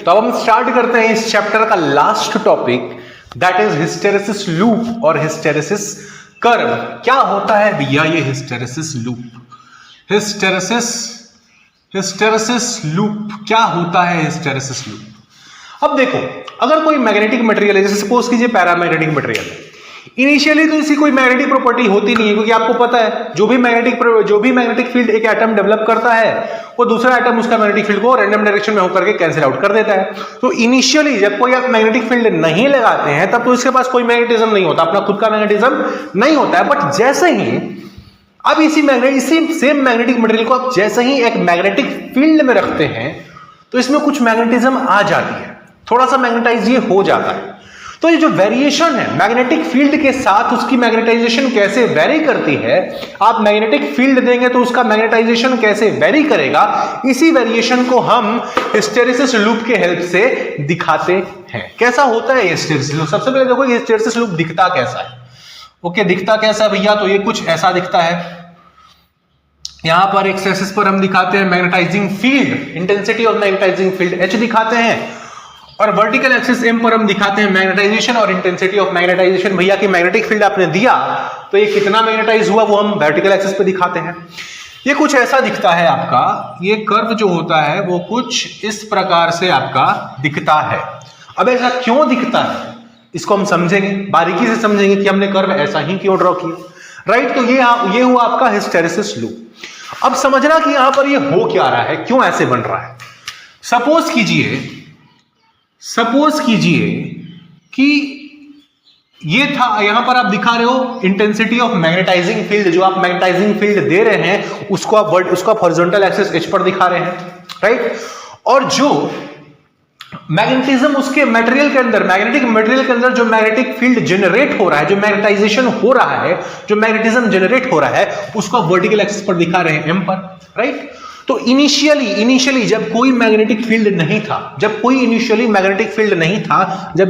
तो अब हम स्टार्ट करते हैं इस चैप्टर का last topic, that is hysteresis loop और हिस्टेरेसिस कर्व। क्या होता है भैया ये हिस्टेरेसिस लूप? हिस्टेरेसिस लूप क्या होता है? हिस्टेरेसिस लूप, अब देखो, अगर कोई मैग्नेटिक मटेरियल है, जैसे सपोज कीजिए पैरामैग्नेटिक मटेरियल है, इनिशियली तो इसकी कोई मैग्नेटिक प्रॉपर्टी होती नहीं है, क्योंकि आपको पता है जो भी मैग्नेटिक फील्ड एक एटम डेवलप करता है वो दूसरा एटम उसका मैग्नेटिक फील्ड को रैंडम डायरेक्शन में होकर के कैंसिल आउट कर देता है। तो इनिशियली जब कोई आप मैग्नेटिक फील्ड नहीं लगाते हैं तब तो इसके पास कोई मैग्नेटिज्म नहीं होता, अपना खुद का मैग्नेटिज्म नहीं होता है। बट जैसे ही अब इसी सेम मैग्नेटिक मटेरियल को आप जैसे ही एक मैग्नेटिक फील्ड में रखते हैं तो इसमें कुछ मैग्नेटिज्म आ जाती है, थोड़ा सा मैग्नेटाइज ये हो जाता है। तो ये जो वेरिएशन है मैग्नेटिक फील्ड के साथ उसकी मैग्नेटाइजेशन कैसे वेरी करती है, आप मैग्नेटिक फील्ड देंगे तो उसका मैग्नेटाइजेशन कैसे वेरी करेगा, इसी वेरिएशन को हम हिस्टेरेसिस लूप के हेल्प से दिखाते हैं। कैसा होता है हिस्टेरेसिस लूप? सबसे पहले देखो हिस्टेरेसिस लूप दिखता कैसा है। ओके, दिखता कैसा है भैया? तो ये कुछ ऐसा दिखता है। यहां पर एक्स एक्सिस पर हम दिखाते हैं magnetising field, intensity of magnetising field H दिखाते हैं, और वर्टिकल एक्सिस M पर हम दिखाते हैं मैग्नेटाइजेशन और इंटेंसिटी ऑफ मैग्नेटाइजेशन। भैया की मैग्नेटिक फील्ड आपने दिया तो ये कितना मैग्नेटाइज हुआ वो हम वर्टिकल एक्सिस पे दिखाते हैं। ये कुछ ऐसा दिखता है आपका, ये कर्व जो होता है वो कुछ इस प्रकार से आपका दिखता है। अब ऐसा क्यों दिखता है इसको हम समझेंगे, बारीकी से समझेंगे कि हमने कर्व ऐसा ही क्यों ड्रॉ किया। राइट, तो ये हुआ आपका हिस्टेरेसिस लूप। अब समझना कि यहां पर ये हो क्या रहा है, क्यों ऐसे बन रहा है। सपोज कीजिए कि ये था, यहां पर आप दिखा रहे हो इंटेंसिटी ऑफ मैग्नेटाइजिंग फील्ड, जो आप मैग्नेटाइजिंग फील्ड दे रहे हैं उसको आप हॉरिजॉन्टल एक्सिस H पर दिखा रहे हैं, राइट। और जो मैग्नेटिज्म उसके मटेरियल के अंदर, मैग्नेटिक मटेरियल के अंदर जो मैग्नेटिक फील्ड जनरेट हो रहा है, जो मैग्नेटाइजेशन हो रहा है, जो मैग्नेटिज्म जनरेट हो रहा है उसको आप वर्टिकल एक्सिस पर दिखा रहे हैं M पर, राइट। तो इनिशियली जब कोई मैग्नेटिक फील्ड नहीं था, जब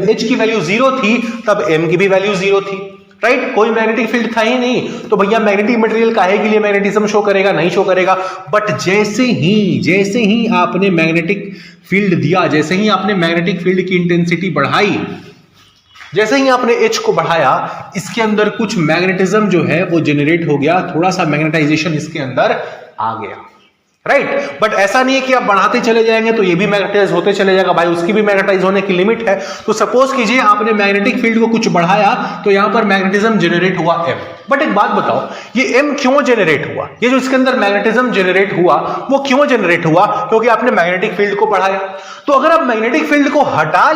H की वैल्यू 0 थी तब M की भी वैल्यू 0 थी, राइट। कोई मैग्नेटिक फील्ड था ही नहीं, तो भैया मैग्नेटिक मटेरियल काहे के लिए मैग्नेटिज्म शो करेगा? नहीं शो करेगा। बट जैसे ही आपने मैग्नेटिक फील्ड दिया, जैसे ही आपने मैग्नेटिक फील्ड की इंटेंसिटी बढ़ाई, जैसे ही आपने H को बढ़ाया, इसके अंदर कुछ मैग्नेटिज्म जो है वो जनरेट हो गया, थोड़ा सा मैग्नेटाइजेशन इसके अंदर आ गया, राइट। बट ऐसा नहीं है कि आप बढ़ाते चले जाएंगे तो ये भी मैग्नेटाइज होते चले जाएगा, भाई उसकी भी मैग्नेटाइज होने की लिमिट है। तो सपोज कीजिए आपने मैग्नेटिक फील्ड को कुछ बढ़ाया तो यहां पर मैग्नेटिज्म जनरेट हुआ M। बट एक बात बताओ, ये M क्यों जनरेट हुआ? ये जो इसके अंदर मैग्नेटिज्म जनरेट हुआ वो क्यों जनरेट हुआ? क्योंकि आपने मैग्नेटिक फील्ड को बढ़ाया। तो अगर आप मैग्नेटिक फील्ड को हटा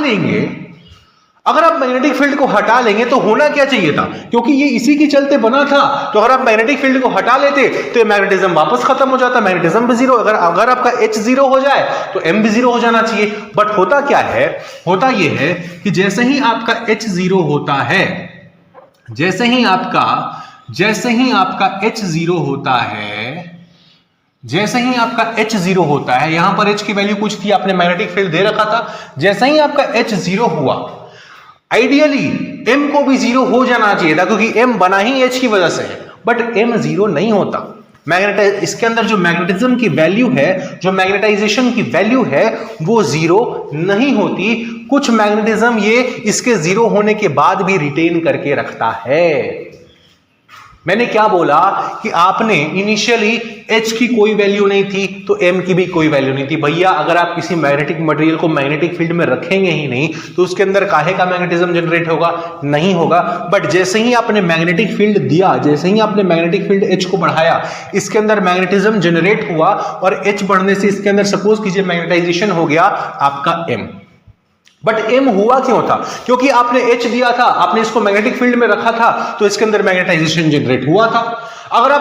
लेंगे, तो होना क्या चाहिए था? क्योंकि ये इसी के चलते बना था, तो अगर आप मैग्नेटिक फील्ड को हटा लेते तो ये मैग्नेटिज्म वापस खत्म हो जाता, मैग्नेटिज्म भी 0। अगर आपका H 0 हो जाए तो M भी 0 हो जाना चाहिए। बट होता क्या है? होता ये है कि जैसे ही आपका H 0 होता है, जैसे ही आपका H 0 होता है, यहां पर H की वैल्यू कुछ थी, आपने मैग्नेटिक फील्ड दे रखा था, जैसे ही आपका H 0 हुआ, आइडियली M को भी 0 हो जाना चाहिए था, क्योंकि M बना ही H की वजह से है। बट M 0 नहीं होता। इसके अंदर जो मैग्नेटिज्म की वैल्यू है, जो मैग्नेटाइजेशन की वैल्यू है वो 0 नहीं होती। कुछ मैग्नेटिज्म ये इसके 0 होने के बाद भी रिटेन करके रखता है। मैंने क्या बोला कि आपने इनिशियली H की कोई वैल्यू नहीं थी तो M की भी कोई वैल्यू नहीं थी। भैया अगर आप किसी मैग्नेटिक मटेरियल को मैग्नेटिक फील्ड में रखेंगे ही नहीं तो उसके अंदर काहे का मैग्नेटिज्म जनरेट होगा? नहीं होगा। बट जैसे ही आपने मैग्नेटिक फील्ड दिया, जैसे ही आपने मैग्नेटिक फील्ड H को बढ़ाया, इसके अंदर मैग्नेटिज्म जनरेट हुआ, और H बढ़ने से इसके अंदर सपोज कीजिए मैग्नेटाइजेशन हो गया आपका M। बट M हुआ क्यों था? क्योंकि आपने H दिया था, आपने इसको मैग्नेटिक फील्ड में रखा था, तो इसके अंदर मैग्नेटाइजेशन जनरेट हुआ था। अगर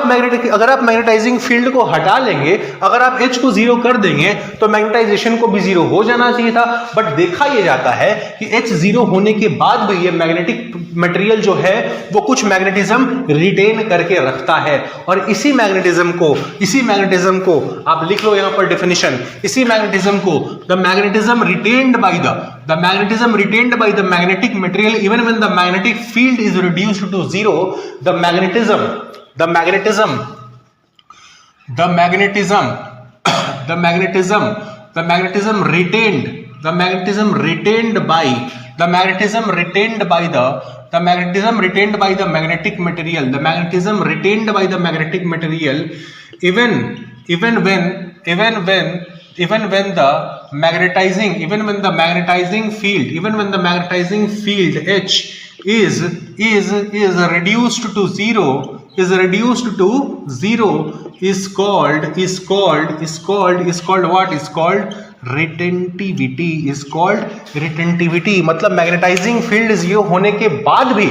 आप मैग्नेटाइजिंग फील्ड को हटा लेंगे, अगर आप H को 0 कर देंगे तो मैग्नेटाइजेशन को भी 0 हो जाना चाहिए था। बट देखा यह जाता है कि H 0 होने के बाद भी ये मैग्नेटिक मटेरियल जो है वो कुछ मैग्नेटिज्म रिटेन करके रखता है, और इसी मैग्नेटिज्म को आप लिख लो यहां पर डेफिनेशन, इसी मैग्नेटिज्म को the magnetism retained by the magnetic material even when the magnetic field is reduced to 0, the magnetism retained the magnetism retained by the magnetism retained by the magnetism retained by the magnetic material, the magnetism retained by the magnetic material even when the magnetizing field H is reduced to zero is called what? Is called retentivity. मतलब magnetising field zero होने के बाद भी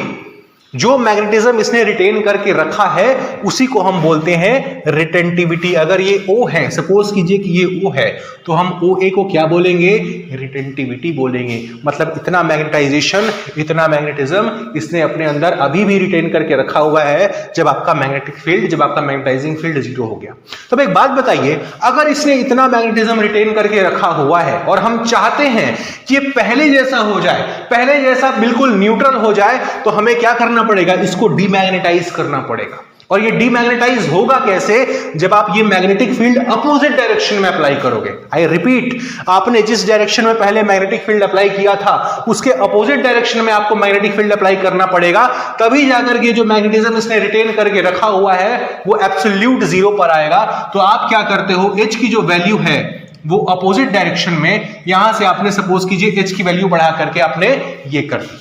जो magnetism इसने retain करके रखा है उसी को हम बोलते हैं रिटेंटिविटी। अगर ये O है, सपोज कीजिए कि ये O है, तो हम OA को क्या बोलेंगे? रिटेंटिविटी बोलेंगे। मतलब इतना मैग्नेटाइजेशन, इतना मैग्नेटिज्म इसने अपने अंदर अभी भी रिटेन करके रखा हुआ है जब आपका मैग्नेटाइजिंग फील्ड जीरो हो गया। तो एक बात बताइए, अगर इसने इतना मैग्नेटिज्म रिटेन करके रखा हुआ है और हम चाहते हैं कि ये पहले जैसा हो जाए, पहले जैसा बिल्कुल न्यूट्रल हो जाए, तो हमें क्या करना पड़ेगा? इसको डीमैग्नेटाइज करना पड़ेगा। और ये डीमैग्नेटाइज होगा कैसे? जब आप ये मैग्नेटिक फील्ड अपोजिट डायरेक्शन में अप्लाई करोगे। आई रिपीट, आपने जिस डायरेक्शन में पहले मैग्नेटिक फील्ड अप्लाई किया था उसके अपोजिट डायरेक्शन में आपको मैग्नेटिक फील्ड अप्लाई करना पड़ेगा, तभी जाकर के जो मैग्नेटिज्म इसने रिटेन करके रखा हुआ है वो एब्सोल्यूट जीरो पर आएगा। तो आप क्या करते हो? H की जो वैल्यू है वो अपोजिट डायरेक्शन में, यहां से आपने सपोज कीजिए H की वैल्यू बढ़ा करके आपने ये कर दी।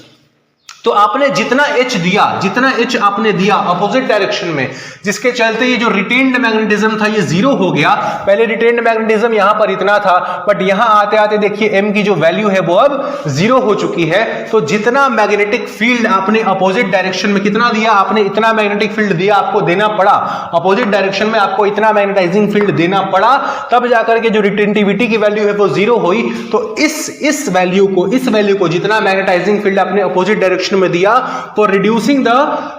तो आपने जितना H आपने दिया अपोजिट डायरेक्शन में, जिसके चलते ये जो रिटेन्ड मैग्नेटिज्म था ये जीरो हो गया। पहले रिटेन्ड मैग्नेटिज्म यहां पर इतना था, बट यहां आते आते देखिए M की जो वैल्यू है वो अब जीरो हो चुकी है। तो जितना मैग्नेटिक फील्ड आपने अपोजिट डायरेक्शन में कितना दिया, आपने इतना मैग्नेटिक फील्ड दिया, आपको देना पड़ा अपोजिट डायरेक्शन में, आपको इतना मैग्नेटाइजिंग फील्ड देना पड़ा, तब जाकर के जो रिटेंटिविटी की वैल्यू है वो जीरो हुई। तो इस वैल्यू को जितना मैग्नेटाइजिंग फील्ड आपने अपोजिट डायरेक्शन में दिया, for reducing the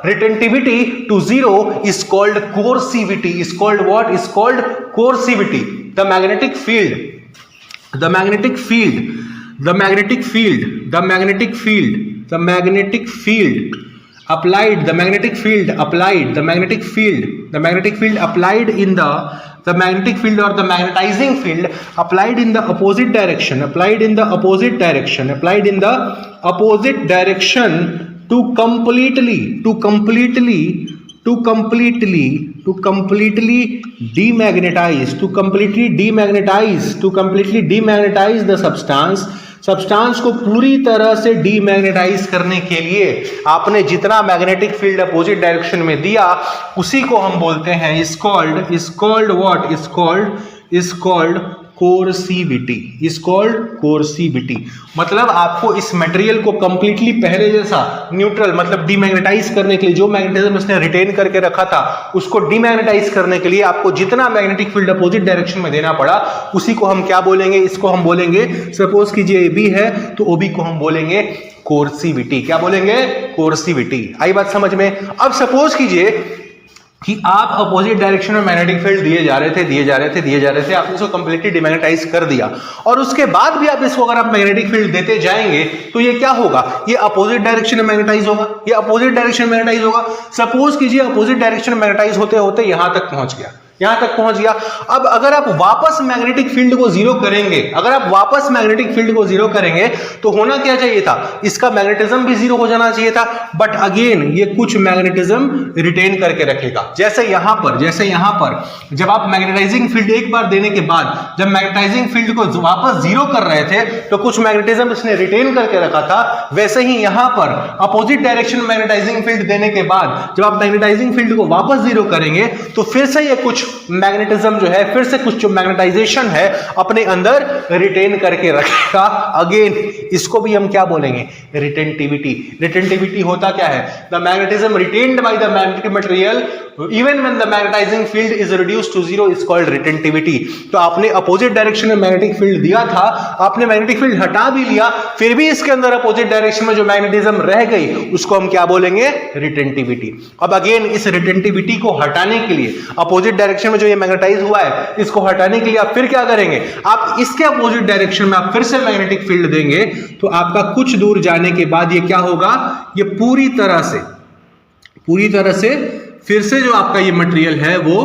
retentivity to zero is called coercivity. Is called what? Is called coercivity. The magnetic field applied in the magnetic field or the magnetizing field applied in the opposite direction to completely demagnetize the substance को पूरी तरह से demagnetise करने के लिए आपने जितना magnetic field opposite direction में दिया उसी को हम बोलते हैं इज कॉल्ड कोर्सिविटी। मतलब आपको इस मटेरियल को कंप्लीटली पहले जैसा न्यूट्रल, मतलब डीमैग्नेटाइज करने के लिए, जो मैग्नेटिज्म इसने रिटेन करके रखा था उसको डीमैग्नेटाइज करने के लिए आपको जितना मैग्नेटिक फील्ड अपोजिट डायरेक्शन में देना पड़ा उसी को हम क्या बोलेंगे? इसको हम बोलेंगे, सपोज कीजिए AB है तो OB को हम बोलेंगे कोर्सिविटी। क्या बोलेंगे? कोर्सिविटी। आई बात समझ में? अब सपोज कीजिए कि आप अपोजिट डायरेक्शन में मैग्नेटिक फील्ड दिए जा रहे थे, आपने इसको कंप्लीटली डिमैग्नेटाइज कर दिया, और उसके बाद भी आप इसको अगर आप मैग्नेटिक फील्ड देते जाएंगे तो ये क्या होगा? ये अपोजिट डायरेक्शन में मैग्नेटाइज होगा। सपोज कीजिए अपोजिट डायरेक्शन में मैग्नेटाइज होते होते यहां तक पहुंच गया। अब अगर आप वापस मैग्नेटिक फील्ड को जीरो करेंगे, तो होना क्या चाहिए था? इसका मैग्नेटिज्म भी जीरो हो जाना चाहिए था, बट अगेन ये कुछ मैग्नेटिज्म रिटेन करके रखेगा। जैसे यहां पर जब आप मैग्नेटाइजिंग फील्ड एक बार देने के बाद जब मैग्नेटाइजिंग फील्ड को वापस जीरो कर रहे थे तो कुछ मैग्नेटिज्म इसने रिटेन करके रखा था, वैसे ही यहां पर अपोजिट डायरेक्शन में मैग्नेटाइजिंग फील्ड देने के बाद जब आप मैग्नेटाइजिंग फील्ड को वापस जीरो करेंगे तो फिर से ये कुछ मैग्नेटिज्म जो है, फिर से कुछ जो मैग्नेटाइजेशन है अपने अंदर रिटेन करके रखेगा। अगेन इसको भी हम क्या बोलेंगे? रिटेंटिविटी होता क्या है? The magnetism retained by the magnetic material even when the magnetising field is reduced to zero is called retentivity. तो आपने अपोजिट डायरेक्शन में मैग्नेटिक फील्ड दिया था, आपने मैग्नेटिक फील्ड हटा भी लिया, फिर भी इसके अंदर अपोजिट डायरेक्शन में जो मैग्नेटिज्म रह गई उसको हम क्या बोलेंगे? रिटेंटिविटी। अब अगेन इस रिटेंटिविटी को हटाने के लिए, अपोजिट डायरेक्शन में जो ये मैग्नेटाइज हुआ है इसको हटाने के लिए आप फिर क्या करेंगे? आप इसके अपोजिट डायरेक्शन में आप फिर से मैग्नेटिक फील्ड देंगे, तो आपका कुछ दूर जाने के बाद ये क्या होगा? ये पूरी तरह से फिर से जो आपका ये मटेरियल है वो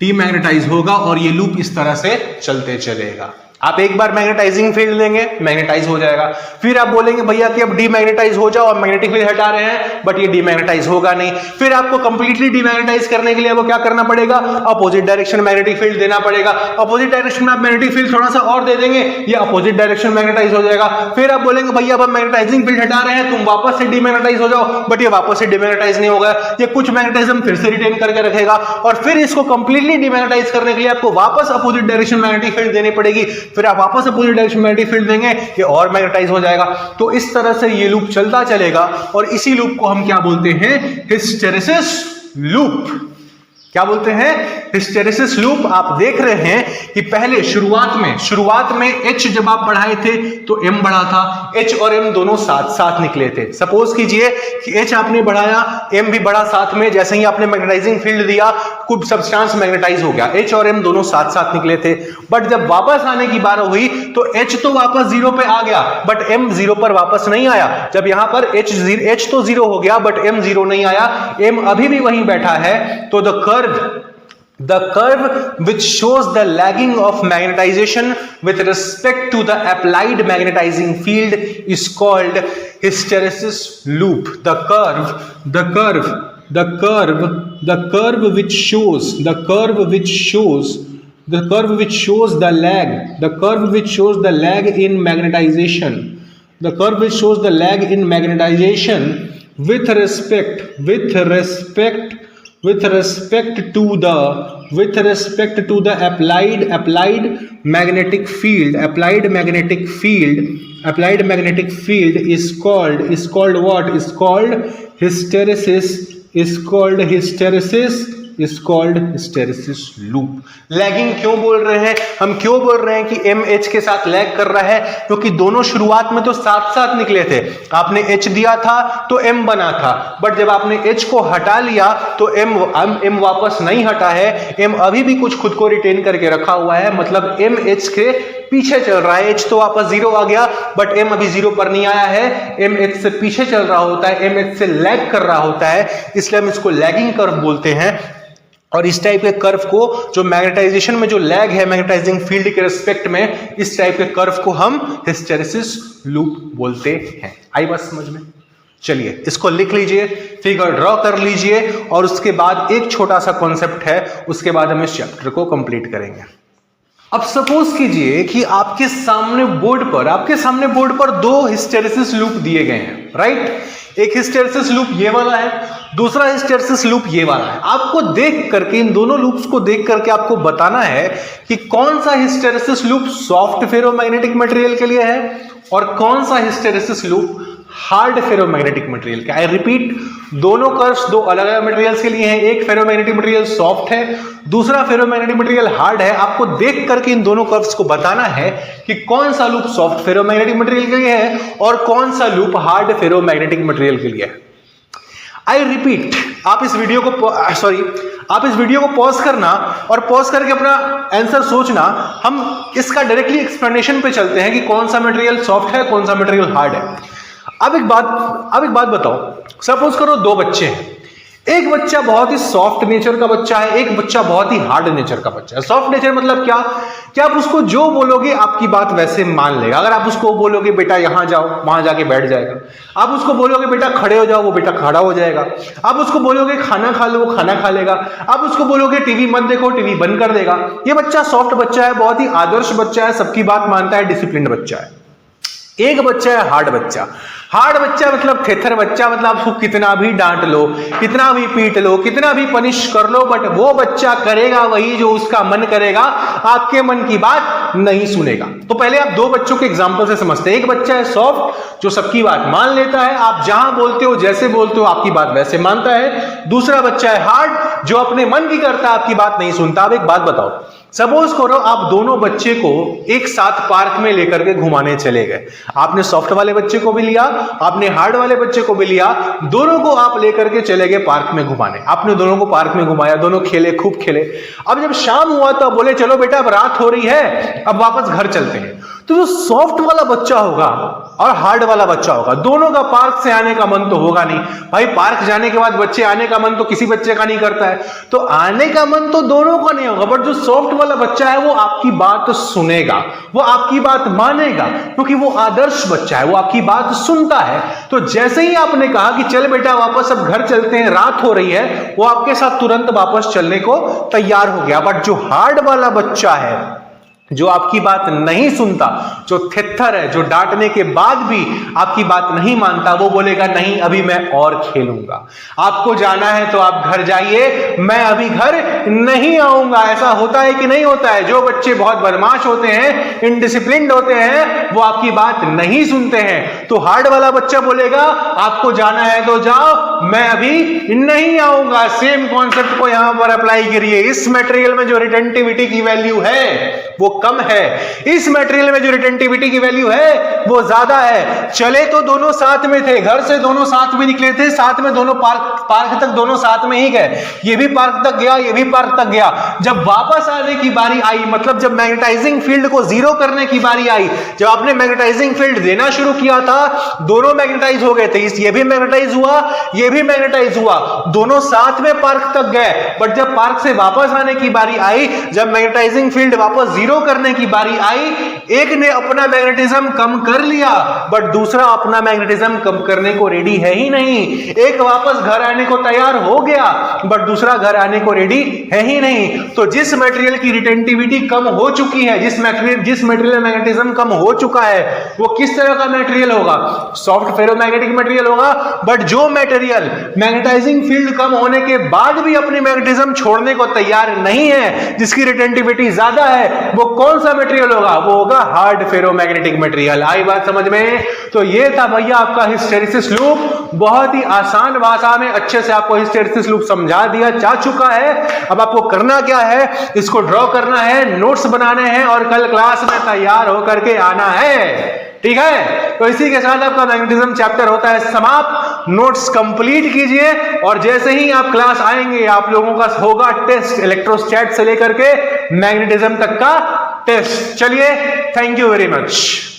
डीमैग्नेटाइज होगा और ये लूप इस तरह से चलते चलेगा। आप एक बार मैग्नेटाइजिंग फील्ड देंगे, मैग्नेटाइज हो जाएगा, फिर आप बोलेंगे भैया कि अब डीमैग्नेटाइज हो जाओ, अब मैग्नेटिक फील्ड हटा रहे हैं, बट ये डीमैग्नेटाइज होगा नहीं। फिर आपको कंप्लीटली डीमैग्नेटाइज करने के लिए वो क्या करना पड़ेगा, अपोजिट डायरेक्शन मैग्नेटिक फील्ड देना पड़ेगा। अपोजिट डायरेक्शन में आप मैग्नेटिक फील्ड थोड़ा सा और दे देंगे, ये अपोजिट डायरेक्शन मैग्नेटाइज हो जाएगा। फिर आप बोलेंगे भैया अब मैग्नेटाइजिंग फील्ड हटा रहे हैं, तुम वापस से डीमैग्नेटाइज हो जाओ, बट ये वापस से डीमैग्नेटाइज नहीं होगा, ये कुछ मैग्नेटिज्म फिर से रिटेन करके रखेगा, और फिर इसको कंप्लीटली डीमैग्नेटाइज करने के लिए आपको वापस अपोजिट डायरेक्शन मैग्नेटिक फील्ड देनी पड़ेगी। फिर आप वापस अपोजिट डायरेक्शन मैग्नेटिक फील्ड देंगे, ये और मैग्नेटाइज हो जाएगा। तो इस तरह से ये लूप चलता चलेगा, और इसी लूप को हम क्या बोलते हैं, हिस्टेरेसिस लूप। क्या बोलते हैं, हिस्टेरेसिस लूप। आप देख रहे हैं कि पहले शुरुआत में H जब आप बढ़ाए थे तो M बढ़ा था, H और M दोनों साथ साथ निकले थे। सपोज कीजिए कि H आपने बढ़ाया, M भी बढ़ा साथ में, जैसे ही आपने मैग्नेटाइजिंग फील्ड दिया कुछ सब्सटेंस मैग्नेटाइज हो गया, H और M दोनों साथ साथ निकले थे। बट जब वापस आने की बात हुई तो H तो वापस जीरो पे आ गया, बट M जीरो पर वापस नहीं आया। जब यहां पर H तो जीरो हो गया बट M जीरो नहीं आया, M अभी भी वहीं बैठा है। तो the curve which shows the lagging of magnetization with respect to the applied magnetizing field is called hysteresis loop. The curve which shows the lag in magnetization, with respect to the applied magnetic field is called what? Is called hysteresis loop. Lagging क्यों बोल रहे हैं हम, क्यों बोल रहे हैं कि MH के साथ लैग कर रहा है, क्योंकि दोनों शुरुआत में तो साथ साथ निकले थे। आपने H दिया था तो M बना था, बट जब आपने H को हटा लिया तो M वापस नहीं हटा है, M अभी भी कुछ खुद को रिटेन करके रखा हुआ है, मतलब M H के पीछे चल रहा है। H तो वापस जीरो आ गया बट M अभी जीरो पर नहीं आया है, M H से पीछे चल रहा होता है, M H से लैग कर रहा होता है, इसलिए हम इसको लैगिंग कर्व बोलते हैं। और इस टाइप के कर्व को, जो मैग्नेटाइजेशन में जो लैग है मैग्नेटाइजिंग फील्ड के रिस्पेक्ट में, इस टाइप के कर्व को हम हिस्टेरेसिस लूप बोलते हैं। आई बात समझ में? चलिए इसको लिख लीजिए, फिगर ड्रॉ कर लीजिए, और उसके बाद एक छोटा सा कॉन्सेप्ट है, उसके बाद हम इस चैप्टर को कंप्लीट करेंगे। अब सपोज कीजिए कि आपके सामने बोर्ड पर दो हिस्टेरेसिस लूप दिए गए हैं, राइट? एक हिस्टेरेसिस लूप ये वाला है, दूसरा हिस्टेरेसिस लूप ये वाला है। आपको देख करके, इन दोनों लूप्स को देख करके आपको बताना है कि कौन सा hysteresis loop soft ferromagnetic material के लिए है और कौन सा hysteresis loop hard ferromagnetic material का। आई रिपीट, दोनों कर्व्स दो अलग अलग मटेरियल्स के लिए हैं, एक फेरोमैग्नेटिक मटेरियल सॉफ्ट है, दूसरा फेरोमैग्नेटिक मटेरियल हार्ड है। आपको देख करके इन दोनों कर्व्स को बताना है कि कौन सा लूप सॉफ्ट फेरोमैग्नेटिक मटेरियल के लिए है और कौन सा लूप हार्ड फेरोमैग्नेटिक मटेरियल के लिए है। आई रिपीट, आप इस वीडियो को पॉज करना और पॉज करके अपना आंसर सोचना। हम इसका डायरेक्टली एक्सप्लेनेशन पे चलते हैं कि कौन सा मटेरियल सॉफ्ट है, कौन सा मटेरियल हार्ड है। अब एक बात बताओ, सपोज करो दो बच्चे हैं, एक बच्चा बहुत ही सॉफ्ट नेचर का बच्चा है, एक बच्चा बहुत ही हार्ड नेचर का बच्चा है। सॉफ्ट नेचर मतलब क्या कि आप उसको जो बोलोगे आपकी बात वैसे मान लेगा। अगर आप उसको बोलोगे बेटा यहां जाओ, वहां जाके बैठ जाएगा। आप उसको बोलोगे बेटा खड़े हो जाओ, वो बेटा खड़ा हो जाएगा। आप उसको बोलोगे खाना खा लो, वो खाना खा लेगा। आप उसको बोलोगे टीवी मत देखो, टीवी बंद कर देगा। ये बच्चा सॉफ्ट बच्चा है, बहुत ही आदर्श बच्चा है, सबकी बात मानता है, डिसिप्लिन बच्चा है। एक बच्चा है हार्ड बच्चा। हार्ड बच्चा मतलब थेथर बच्चा, मतलब उसको कितना भी डांट लो, कितना भी पीट लो, कितना भी पनिश कर लो, बट वो बच्चा करेगा वही जो उसका मन करेगा, आपके मन की बात नहीं सुनेगा। तो पहले आप दो बच्चों के एग्जांपल से समझते हैं। एक बच्चा है सॉफ्ट जो सबकी बात मान लेता है, आप जहां बोलते हो जैसे बोलते हो आपकी बात वैसे मानता है। दूसरा बच्चा है हार्ड जो अपने मन की करता है, आपकी बात नहीं सुनता। अब एक बात बताओ, सपोज करो आप दोनों बच्चे को एक साथ पार्क में लेकर के घुमाने चले गए। आपने सॉफ्ट वाले बच्चे को भी लिया, आपने हार्ड वाले बच्चे को भी लिया, दोनों को आप लेकर के चले गए पार्क में घुमाने। आपने दोनों को पार्क में घुमाया, दोनों खेले, खूब खेले। अब जब शाम हुआ तो बोले चलो बेटा अब रात हो रही है, अब वापस घर चलते हैं। तो जो सॉफ्ट वाला बच्चा होगा और हार्ड वाला बच्चा होगा, दोनों का पार्क से आने का मन तो होगा नहीं भाई। पार्क जाने के बाद बच्चे आने का मन तो किसी बच्चे का नहीं करता है, तो आने का मन तो दोनों का नहीं होगा। बट जो सॉफ्ट वाला बच्चा है वो आपकी बात सुनेगा, वो आपकी बात मानेगा, क्योंकि वो आदर्श बच्चा है, वो आपकी बात सुनता है। तो जैसे ही आपने कहा कि चल बेटा वापस अब घर चलते हैं, रात हो रही है, वो आपके साथ तुरंत वापस चलने को तैयार हो गया। बट जो हार्ड वाला बच्चा है, जो आपकी बात नहीं सुनता, जो थित्थर है, जो डांटने के बाद भी आपकी बात नहीं मानता, वो बोलेगा नहीं अभी मैं और खेलूंगा। आपको जाना है तो आप घर जाइए, मैं अभी घर नहीं आऊंगा। ऐसा होता है कि नहीं होता है? जो बच्चे बहुत बदमाश होते हैं, इनडिसिप्लिन्ड होते हैं, वो आपकी बात नहीं सुनते हैं। तो हार्ड वाला बच्चा बोलेगा आपको जाना है तो जाओ, मैं अभी नहीं आऊंगा। सेम कॉन्सेप्ट को यहां पर अप्लाई करिए। इस मटेरियल में जो रिटेंटिविटी की वैल्यू है वो कम है, इस मटेरियल में जो रिटेंटिविटी की वैल्यू है वो ज्यादा है। चले तो दोनों साथ में थे, घर से दोनों साथ में निकले थे, साथ में दोनों पार्क तक दोनों साथ में ही गए। ये भी पार्क तक गया, ये भी पार्क तक गया। जब वापस आने की बारी आई, मतलब जब मैग्नेटाइजिंग फील्ड को जीरो करने की बारी आई, जब आपने मैग्नेटाइजिंग फील्ड देना शुरू किया था, दोनों मैग्नेटाइज हो गए थे। ये भी मैग्नेटाइज हुआ, ये भी मैग्नेटाइज हुआ, दोनों साथ में पार्क तक गए। बट जब पार्क से वापस आने की बारी आई, जब मैग्नेटाइजिंग फील्ड वापस जीरो करने की बारी आई, एक ने अपना मैग्नेटिज्म कम कर लिया, बट दूसरा अपना मैग्नेटिज्म कम करने को रेडी है ही नहीं। एक वापस घर आने को तैयार हो गया, बट दूसरा घर आने को रेडी है ही नहीं। तो जिस मटेरियल की रिटेंटिविटी कम हो चुकी है, जिस मटेरियल में मैग्नेटिज्म कम हो चुका है, वो किस तरह का मटेरियल होगा? सॉफ्ट फेरोमैग्नेटिक मटेरियल होगा। बट जो मटेरियल मैग्नेटाइजिंग फील्ड कम होने के बाद भी अपनी मैग्नेटिज्म छोड़ने को तैयार नहीं है, जिसकी रिटेंटिविटी ज्यादा है, वो कौन सा मटेरियल होगा? वो होगा हार्ड फेरोमैग्नेटिक मटेरियल। आई बात समझ में? तो ये था भैया आपका हिस्टैरिसीस लूप। बहुत ही आसान भाषा में अच्छे से आपको हिस्टैरिसीस लूप समझा दिया जा चुका है। अब आपको करना क्या है? इसको ड्रॉ करना है, नोट्स बनाने हैं और कल क्लास में तैयार होकर के आना है। ठीक है, तो इसी के साथ आपका मैग्नेटिज्म चैप्टर होता है समाप्त। नोट्स कंप्लीट कीजिए और जैसे ही आप क्लास आएंगे, आप लोगों का होगा टेस्ट, इलेक्ट्रोस्टैट से लेकर के मैग्नेटिज्म तक का टेस्ट। चलिए, थैंक यू वेरी मच।